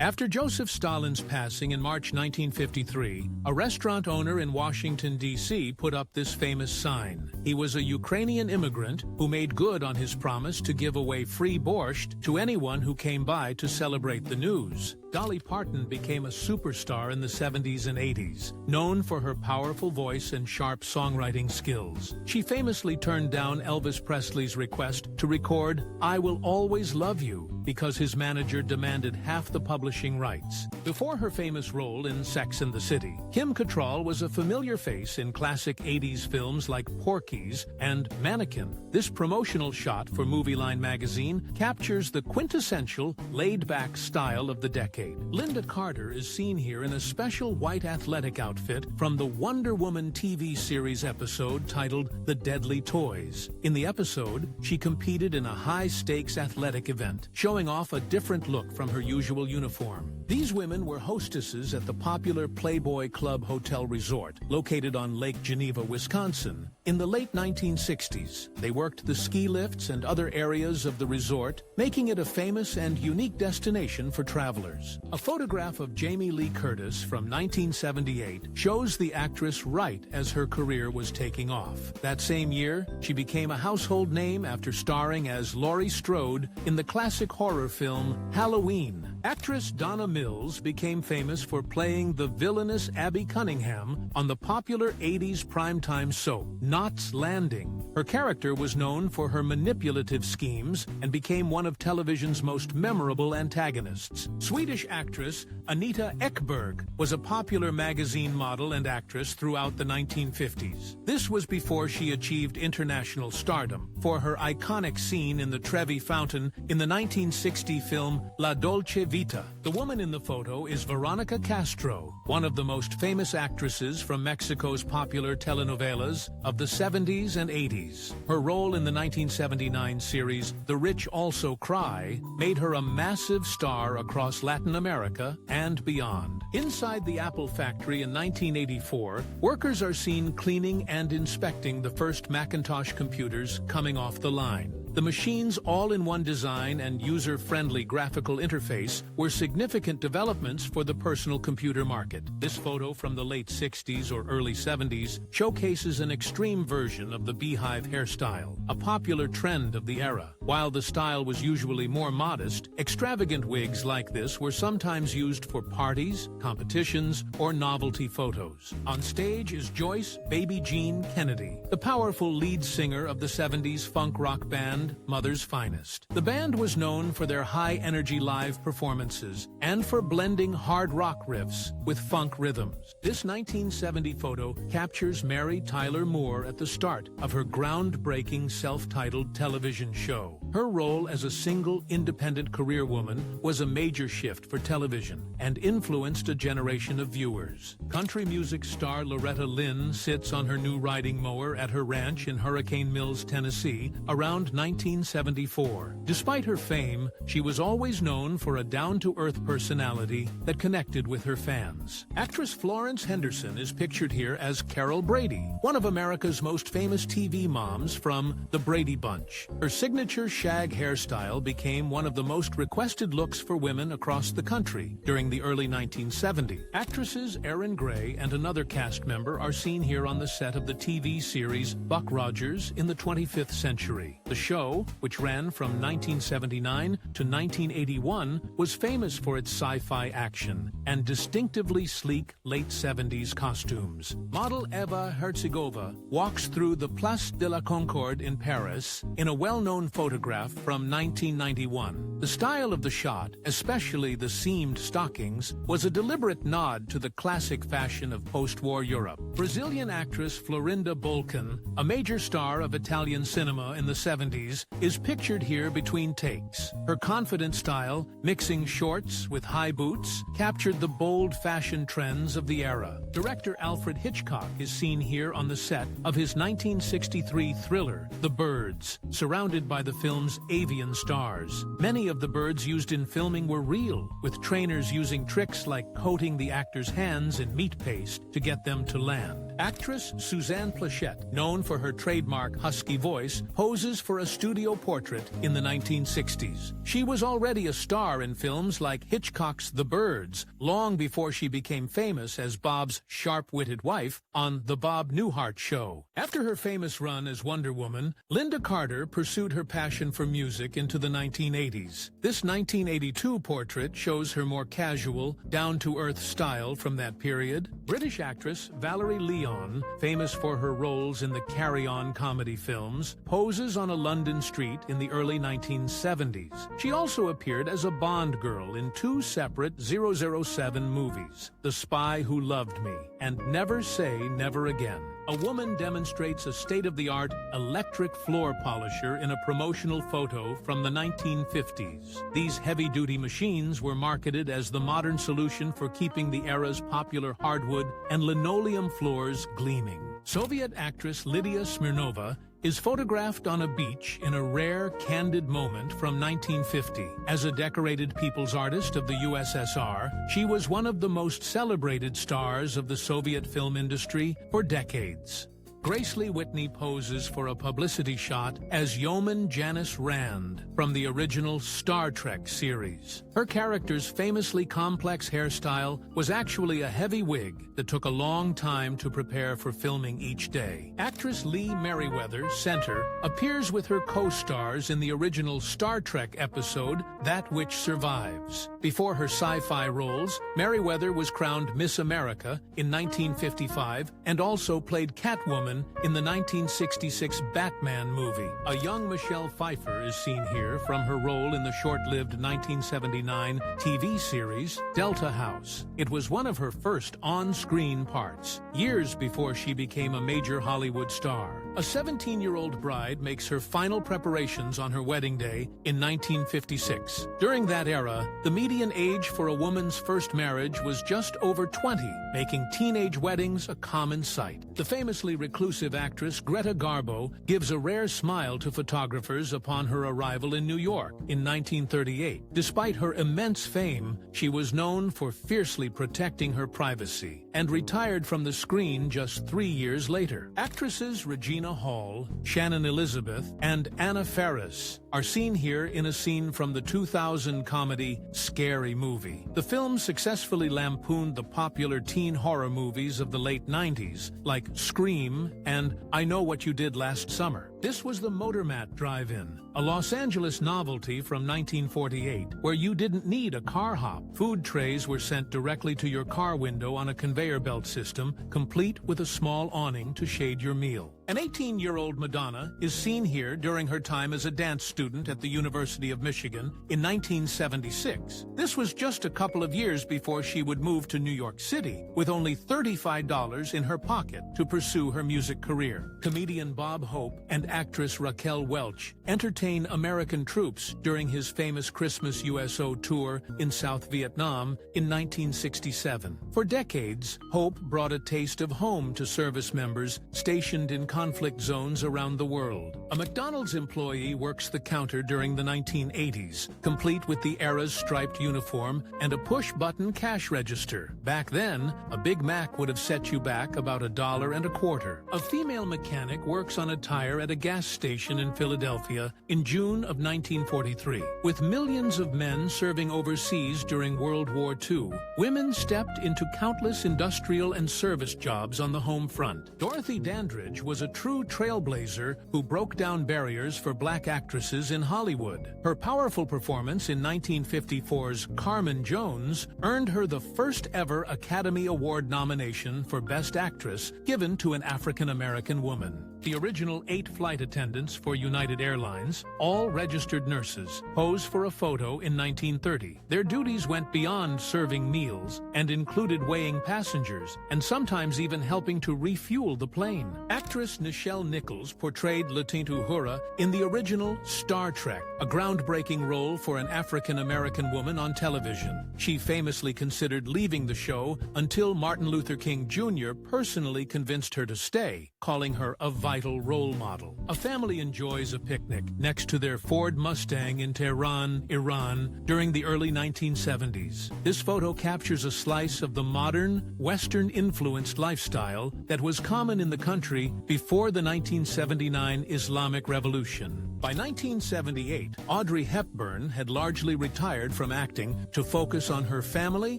After Joseph Stalin's passing in March 1953, a restaurant owner in Washington, D.C. put up this famous sign. He was a Ukrainian immigrant who made good on his promise to give away free borscht to anyone who came by to celebrate the news. Dolly Parton became a superstar in the 70s and 80s, known for her powerful voice and sharp songwriting skills. She famously turned down Elvis Presley's request to record "I Will Always Love You" because his manager demanded half the publishing rights. Before her famous role in Sex and the City, Kim Cattrall was a familiar face in classic 80s films like Porky's and Mannequin. This promotional shot for Movie Line magazine captures the quintessential, laid-back style of the decade. Linda Carter is seen here in a special white athletic outfit from the Wonder Woman TV series episode titled The Deadly Toys. In the episode, she competed in a high-stakes athletic event, showing off a different look from her usual uniform. These women were hostesses at the popular Playboy Club Hotel Resort, located on Lake Geneva, Wisconsin. In the late 1960s, they worked the ski lifts and other areas of the resort, making it a famous and unique destination for travelers. A photograph of Jamie Lee Curtis from 1978 shows the actress right as her career was taking off. That same year, she became a household name after starring as Laurie Strode in the classic horror film Halloween. Actress Donna Mills became famous for playing the villainous Abby Cunningham on the popular 80s primetime soap Knots Landing. Her character was known for her manipulative schemes and became one of television's most memorable antagonists. Swedish actress Anita Ekberg was a popular magazine model and actress throughout the 1950s. This was before she achieved international stardom for her iconic scene in the Trevi Fountain in the 1960 film La Dolce Vita. The woman in the photo is Veronica Castro, one of the most famous actresses from Mexico's popular telenovelas of the 70s and 80s. Her role in the 1979 series The Rich Also Cry made her a massive star across Latin America and beyond. Inside the Apple factory in 1984, workers are seen cleaning and inspecting the first Macintosh computers coming off the line. The machine's all-in-one design and user-friendly graphical interface were significant developments for the personal computer market. This photo from the late 60s or early 70s showcases an extreme version of the beehive hairstyle, a popular trend of the era. While the style was usually more modest, extravagant wigs like this were sometimes used for parties, competitions, or novelty photos. On stage is Joyce "Baby Jean" Kennedy, the powerful lead singer of the 70s funk rock band Mother's Finest. The band was known for their high-energy live performances and for blending hard rock riffs with funk rhythms. This 1970 photo captures Mary Tyler Moore at the start of her groundbreaking self-titled television show. Her role as a single, independent career woman was a major shift for television and influenced a generation of viewers. Country music star Loretta Lynn sits on her new riding mower at her ranch in Hurricane Mills, Tennessee, around 1974. Despite her fame, she was always known for a down-to-earth personality that connected with her fans. Actress Florence Henderson is pictured here as Carol Brady, one of America's most famous TV moms from The Brady Bunch. Her signature shag hairstyle became one of the most requested looks for women across the country during the early 1970s. Actresses Erin Gray and another cast member are seen here on the set of the TV series Buck Rogers in the 25th Century. The show, which ran from 1979 to 1981, was famous for its sci-fi action and distinctively sleek late 70s costumes. Model Eva Herzigova walks through the Place de la Concorde in Paris in a well-known photograph from 1991. The style of the shot, especially the seamed stockings, was a deliberate nod to the classic fashion of post-war Europe. Brazilian actress Florinda Bolkan, a major star of Italian cinema in the 70s, is pictured here between takes. Her confident style, mixing shorts with high boots, captured the bold fashion trends of the era. Director Alfred Hitchcock is seen here on the set of his 1963 thriller, The Birds, surrounded by the film's avian stars. Many of the birds used in filming were real, with trainers using tricks like coating the actors' hands in meat paste to get them to land. Actress Suzanne Plachette, known for her trademark husky voice, poses for a studio portrait in the 1960s. She was already a star in films like Hitchcock's The Birds, long before she became famous as Bob's sharp-witted wife on The Bob Newhart Show. After her famous run as Wonder Woman, Linda Carter pursued her passion for music into the 1980s. This 1982 portrait shows her more casual, down-to-earth style from that period. British actress Valerie Leon, famous for her roles in the Carry On comedy films, poses on a London street in the early 1970s. She also appeared as a Bond girl in two separate 007 movies, The Spy Who Loved Me and Never Say Never Again. A woman demonstrates a state-of-the-art electric floor polisher in a promotional photo from the 1950s. These heavy-duty machines were marketed as the modern solution for keeping the era's popular hardwood and linoleum floors gleaming. Soviet actress Lydia Smirnova is photographed on a beach in a rare, candid moment from 1950. As a decorated people's artist of the USSR, she was one of the most celebrated stars of the Soviet film industry for decades. Grace Lee Whitney poses for a publicity shot as Yeoman Janice Rand from the original Star Trek series. Her character's famously complex hairstyle was actually a heavy wig that took a long time to prepare for filming each day. Actress Lee Merriweather, center, appears with her co-stars in the original Star Trek episode That Which Survives. Before her sci-fi roles, Merriweather was crowned Miss America in 1955 and also played Catwoman in the 1966 Batman movie. A young Michelle Pfeiffer is seen here from her role in the short-lived 1979 TV series Delta House. It was one of her first on-screen parts, years before she became a major Hollywood star. A 17-year-old bride makes her final preparations on her wedding day in 1956. During that era, the median age for a woman's first marriage was just over 20, making teenage weddings a common sight. The famously reclusive actress Greta Garbo gives a rare smile to photographers upon her arrival in New York in 1938. Despite her immense fame, she was known for fiercely protecting her privacy and retired from the screen just 3 years later. Actresses Regina Hall, Shannon Elizabeth, and Anna Faris are seen here in a scene from the 2000 comedy Scary Movie. The film successfully lampooned the popular teen horror movies of the late 90s, like Scream and I Know What You Did Last Summer. This was the Motormat Drive-In, a Los Angeles novelty from 1948, where you didn't need a car hop. Food trays were sent directly to your car window on a conveyor belt system, complete with a small awning to shade your meal. An 18-year-old Madonna is seen here during her time as a dance student at the University of Michigan in 1976. This was just a couple of years before she would move to New York City, with only $35 in her pocket to pursue her music career. Comedian Bob Hope and actress Raquel Welch entertain American troops during his famous Christmas USO tour in South Vietnam in 1967. For decades, Hope brought a taste of home to service members stationed in conflict zones around the world. A McDonald's employee works the counter during the 1980s, complete with the era's striped uniform and a push-button cash register. Back then, a Big Mac would have set you back about $1.25. A female mechanic works on a tire at a gas station in Philadelphia in June of 1943. With millions of men serving overseas during World War II, women stepped into countless industrial and service jobs on the home front. Dorothy Dandridge was a true trailblazer who broke down barriers for black actresses in Hollywood. Her powerful performance in 1954's Carmen Jones earned her the first ever Academy Award nomination for Best Actress given to an African-American woman. The original 8 flight attendants for United Airlines, all registered nurses, posed for a photo in 1930. Their duties went beyond serving meals and included weighing passengers and sometimes even helping to refuel the plane. Actress Nichelle Nichols portrayed Latinta Uhura in the original Star Trek, a groundbreaking role for an African-American woman on television. She famously considered leaving the show until Martin Luther King Jr. personally convinced her to stay, calling her a vital role model. A family enjoys a picnic next to their Ford Mustang in Tehran, Iran, during the early 1970s. This photo captures a slice of the modern, Western-influenced lifestyle that was common in the country before the 1979 Islamic Revolution. By 1978, Audrey Hepburn had largely retired from acting to focus on her family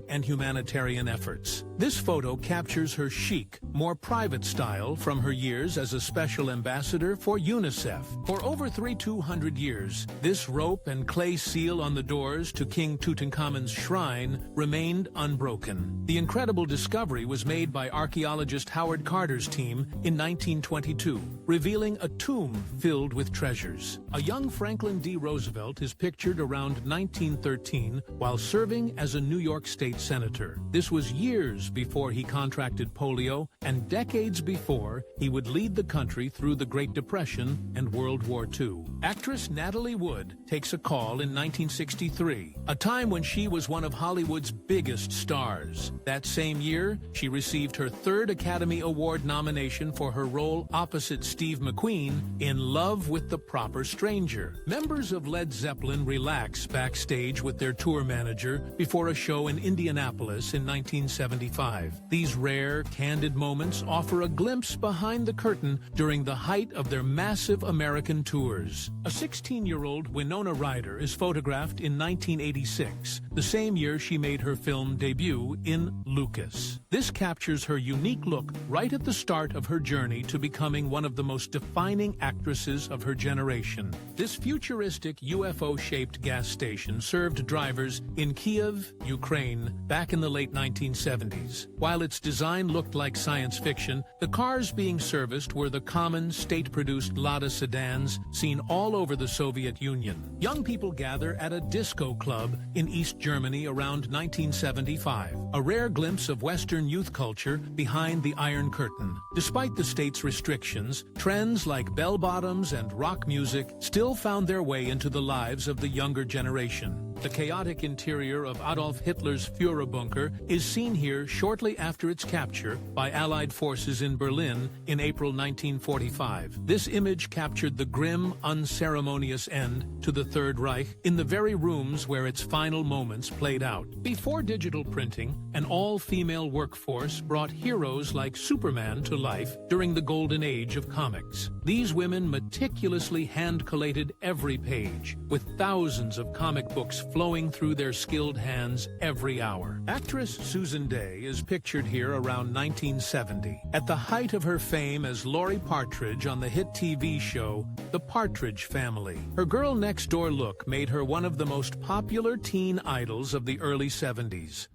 and humanitarian efforts. This photo captures her chic, more private style from her years as a special ambassador for UNICEF. For over 200 years, this rope and clay seal on the doors to King Tutankhamun's shrine remained unbroken. The incredible discovery was made by archaeologist Howard Carter's team in 1922, revealing a tomb filled with treasures. A young Franklin D. Roosevelt is pictured around 1913 while serving as a New York State senator. This was years before he contracted polio and decades before he would lead the country through the Great Depression and World War II. Actress Natalie Wood takes a call in 1963, a time when she was one of Hollywood's biggest stars. That same year, she received her third Academy Award nomination for her role opposite Steve McQueen in Love with the Proper Stranger. Members of Led Zeppelin relax backstage with their tour manager before a show in Indianapolis in 1975. These rare, candid moments offer a glimpse behind the curtain during the height of their massive American tours. A 16-year-old Winona Ryder is photographed in 1986, the same year she made her film debut in Lucas. This captures her unique look right at the start of her journey to becoming one of the most defining actresses of her generation. This futuristic UFO-shaped gas station served drivers in Kiev, Ukraine, back in the late 1970s. While its design looked like science fiction, the cars being serviced were the common state-produced Lada sedans seen all over the Soviet Union. Young people gather at a disco club in East Germany around 1975, a rare glimpse of Western youth culture behind the Iron Curtain. Despite the state's restrictions, trends like bell-bottoms and rock music still found their way into the lives of the younger generation. The chaotic interior of Adolf Hitler's Führerbunker is seen here shortly after its capture by Allied forces in Berlin in April 1945. This image captured the grim, unceremonious end to the Third Reich in the very rooms where its final moments played out. Before digital printing, an all-female workforce brought heroes like Superman to life during the golden age of comics. These women meticulously hand-collated every page, with thousands of comic books flowing through their skilled hands every hour. Actress Susan Day is pictured here around 1970, at the height of her fame as Laurie Partridge on the hit TV show The Partridge Family. Her girl-next-door look made her one of the most popular teen idols of the early 70s.